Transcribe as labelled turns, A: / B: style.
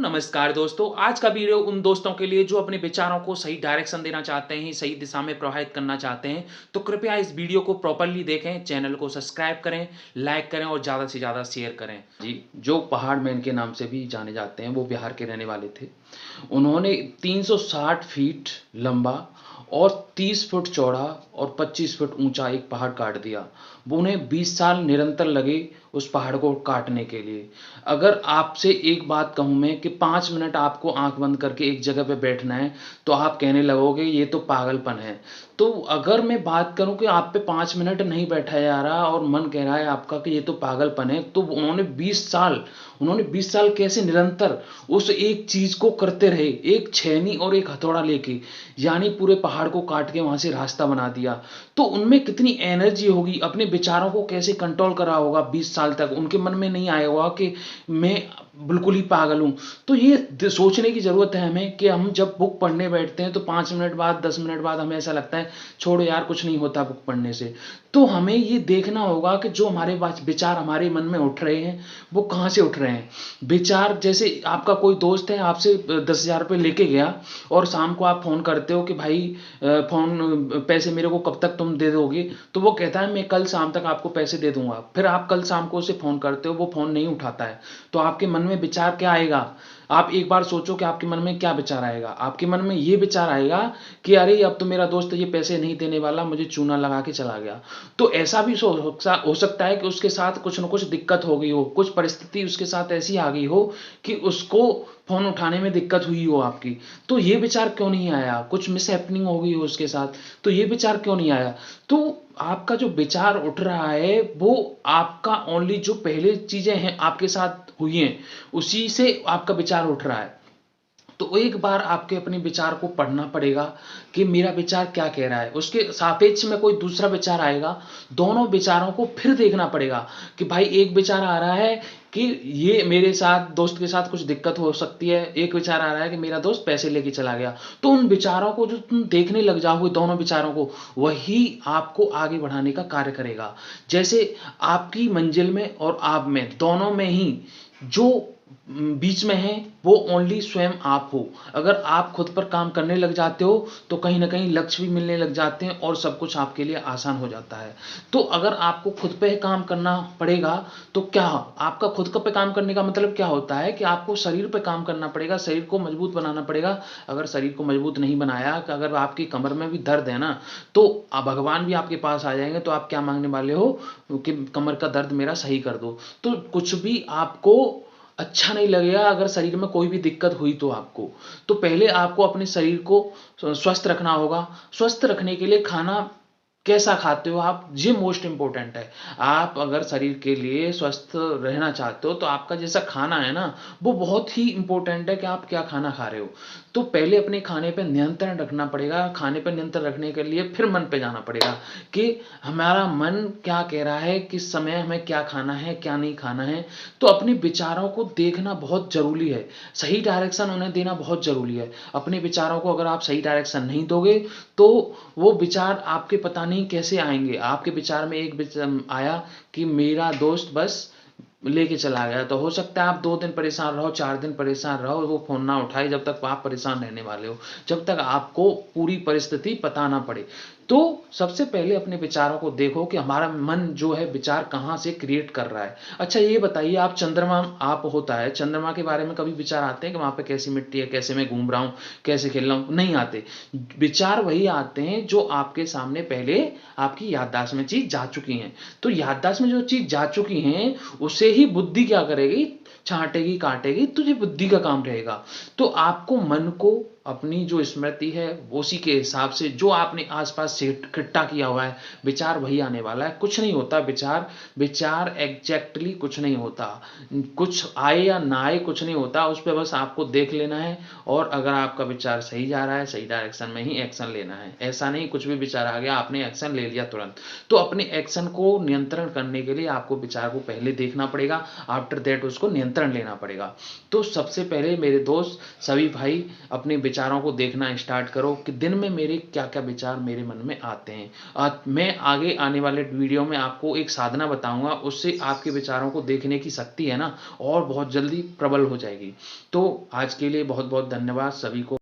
A: नमस्कार दोस्तों। आज का वीडियो उन दोस्तों के लिए जो अपने विचारों को सही डायरेक्शन देना चाहते हैं, सही दिशा में प्रवाहित करना चाहते हैं। तो कृपया इस वीडियो को प्रॉपर्ली देखें, चैनल को सब्सक्राइब करें, लाइक करें और ज़्यादा से ज़्यादा शेयर करें। जी, जो पहाड़ मैन के नाम से भी जाने जाते हैं, वो बिहार के रहने वाले थे। उन्होंने 360 फीट लंबा और 30 फुट चौड़ा और 25 फुट ऊंचा एक पहाड़ काट दिया। वो उन्हें 20 साल निरंतर लगे उस पहाड़ को काटने के लिए। अगर आपसे एक बात कहूँ मैं कि 5 मिनट आपको आंख बंद करके एक जगह पे बैठना है, तो आप कहने लगोगे ये तो पागलपन है। तो अगर मैं बात करूं कि आप पे 5 मिनट नहीं बैठा जा रहा और मन कह रहा है आपका कि ये तो पागलपन है, तो उन्होंने 20 साल कैसे निरंतर उस एक चीज को करते रहे, एक छेनी और एक हथौड़ा लेके, यानी पूरे पहाड़ को काट के वहां से रास्ता बना दिया। तो उनमें कितनी एनर्जी होगी, अपने विचारों को कैसे कंट्रोल करा होगा। 20 साल तक उनके मन में नहीं आया होगा कि मैं बिल्कुल ही पागल हूं। तो ये सोचने की जरूरत है हमें कि हम जब बुक पढ़ने बैठते हैं तो 5 मिनट बाद 10 मिनट बाद हमें ऐसा लगता है छोड़ो यार कुछ नहीं होता बुक पढ़ने से। तो हमें ये देखना होगा कि जो हमारे विचार हमारे मन में उठ रहे हैं वो कहाँ से उठ रहे हैं। विचार जैसे आपका कोई दोस्त है, आपसे 10,000 रुपये लेके गया और शाम को आप फोन करते हो कि भाई फोन पैसे मेरे को कब तक तुम दे दोगे, तो वो कहता है मैं कल शाम तक आपको पैसे दे दूंगा। फिर आप कल शाम को उसे फोन करते हो, वो फोन नहीं उठाता है। तो आपके मन में विचार क्या आएगा? आप एक बार सोचो कि आपके मन में क्या विचार आएगा। आपके मन में ये विचार आएगा कि अरे अब तो मेरा दोस्त ये पैसे नहीं देने वाला, मुझे चूना लगा के चला गया। तो ऐसा भी हो सकता है कि उसके साथ कुछ न कुछ दिक्कत हो गई हो, कुछ परिस्थिति उसके साथ ऐसी आ गई हो कि उसको फोन उठाने में दिक्कत हुई हो आपकी। तो ये विचार क्यों नहीं आया? कुछ मिस हैपनिंग हो गई हो उसके साथ, तो ये विचार क्यों नहीं आया? तो आपका जो विचार उठ रहा है वो आपका ओनली जो पहले चीजें हैं आपके साथ हुई हैं उसी से आपका विचार उठ रहा है। तो एक बार आपके अपने विचार को पढ़ना पड़ेगा कि मेरा विचार क्या कह रहा है, उसके सापेक्ष में कोई दूसरा विचार आएगा। दोनों विचारों को फिर देखना पड़ेगा कि भाई एक विचार आ रहा है कि ये मेरे साथ दोस्त के साथ कुछ दिक्कत हो सकती है, एक विचार आ रहा है कि मेरा दोस्त पैसे लेके चला गया। तो उन विचारों को जो तुम देखने लग जाओगे, दोनों विचारों को, वही आपको आगे बढ़ाने का कार्य करेगा। जैसे आपकी मंजिल में और आप में, दोनों में ही जो बीच में है वो ओनली स्वयं आप हो। अगर आप खुद पर काम करने लग जाते हो तो कहीं ना कहीं लक्ष्य भी मिलने लग जाते हैं और सब कुछ आपके लिए आसान हो जाता है। तो अगर आपको खुद पे काम करना पड़ेगा तो क्या, आपका खुद पे काम करने का मतलब क्या होता है कि आपको शरीर पे काम करना पड़ेगा, शरीर को मजबूत बनाना पड़ेगा। अगर शरीर को मजबूत नहीं बनाया, अगर आपकी कमर में भी दर्द है ना, तो भगवान भी आपके पास आ जाएंगे तो आप क्या मांगने वाले हो कि कमर का दर्द मेरा सही कर दो। तो कुछ भी आपको अच्छा नहीं लगेगा अगर शरीर में कोई भी दिक्कत हुई तो आपको। तो पहले आपको अपने शरीर को स्वस्थ रखना होगा। स्वस्थ रखने के लिए खाना कैसा खाते हो आप, ये मोस्ट इंपॉर्टेंट है। आप अगर शरीर के लिए स्वस्थ रहना चाहते हो तो आपका जैसा खाना है ना, वो बहुत ही इंपॉर्टेंट है कि आप क्या खाना खा रहे हो। तो पहले अपने खाने पे नियंत्रण रखना पड़ेगा। खाने पे नियंत्रण रखने के लिए फिर मन पे जाना पड़ेगा कि हमारा मन क्या कह रहा है, किस समय हमें क्या खाना है क्या नहीं खाना है। तो अपने विचारों को देखना बहुत जरूरी है, सही डायरेक्शन उन्हें देना बहुत जरूरी है। अपने विचारों को अगर आप सही डायरेक्शन नहीं दोगे तो वो विचार आपके पता नहीं कैसे आएंगे। आपके विचार में एक विचार आया कि मेरा दोस्त बस लेके चला गया, तो हो सकता है आप 2 दिन परेशान रहो, 4 दिन परेशान रहो, वो फोन ना उठाए, जब तक आप परेशान रहने वाले हो, जब तक आपको पूरी परिस्थिति पता ना पड़े। तो सबसे पहले अपने विचारों को देखो कि हमारा मन जो है विचार कहाँ से क्रिएट कर रहा है। अच्छा ये बताइए, आप चंद्रमा, आप होता है चंद्रमा के बारे में कभी विचार आते हैं कि वहां पे कैसी मिट्टी है, कैसे मैं घूम रहा हूँ, कैसे खेल रहा हूँ? नहीं आते। विचार वही आते हैं जो आपके सामने पहले आपकी याददाश्त में चीज जा चुकी है। तो याददाश्त में जो चीज जा चुकी है उसे ही बुद्धि क्या करेगी, छांटेगी काटेगी, तो ये बुद्धि का काम रहेगा। तो आपको मन को अपनी जो स्मृति है उसी के हिसाब से जो आपने आसपास से इकट्ठा किया हुआ है विचार वही आने वाला है। कुछ नहीं होता विचार, विचार एग्जैक्टली कुछ नहीं होता। कुछ आए या ना आए कुछ नहीं होता, उस पर बस आपको देख लेना है। और अगर आपका विचार सही जा रहा है, सही डायरेक्शन में ही एक्शन लेना है। ऐसा नहीं कुछ भी विचार आ गया आपने एक्शन ले लिया तुरंत। तो अपने एक्शन को नियंत्रण करने के लिए आपको विचार को पहले देखना पड़ेगा, आफ्टर दैट उसको नियंत्रण लेना पड़ेगा। तो सबसे पहले मेरे दोस्त सभी भाई अपने विचारों को देखना स्टार्ट करो कि दिन में मेरे क्या-क्या विचार मेरे मन में आते हैं। मैं आगे आने वाले वीडियो में आपको एक साधना बताऊँगा, उससे आपके विचारों को देखने की शक्ति है ना और बहुत जल्दी प्रबल हो जाएगी। तो आज के लिए बहुत-बहुत धन्यवाद सभी को।